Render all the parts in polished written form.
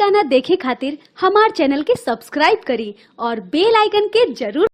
गाना देखे खातिर हमार चैनल के सब्सक्राइब करी और बेल आइकन के जरूर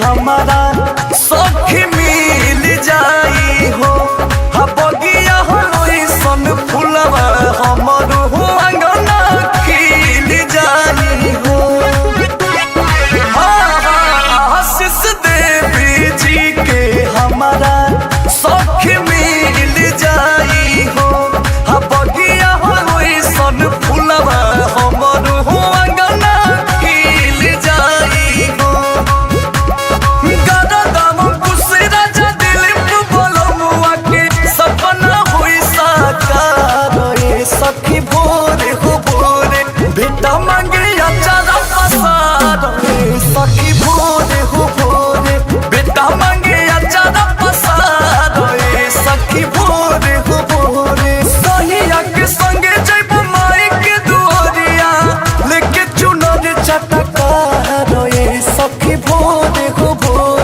हमारा सखी मिल जाई हो बगिया सन फुलवा हमर हो अंगना खिल जाई हो। आशीष देवी जी के हमारा सखी मिल जाई हो बगिया सन फुलवा हमर हो अंगना खिल जाई हो। सखी भोरे हो भोरे बेटा मांगे अचारा पसार सखी भोरे हो भोरे बेटा मांगे अचारा पसार सखी भोरे हो भोरे सहिया के संगे जब माई के दुआरिया लेके चुनर चटका सखी भोरे हो भोरे।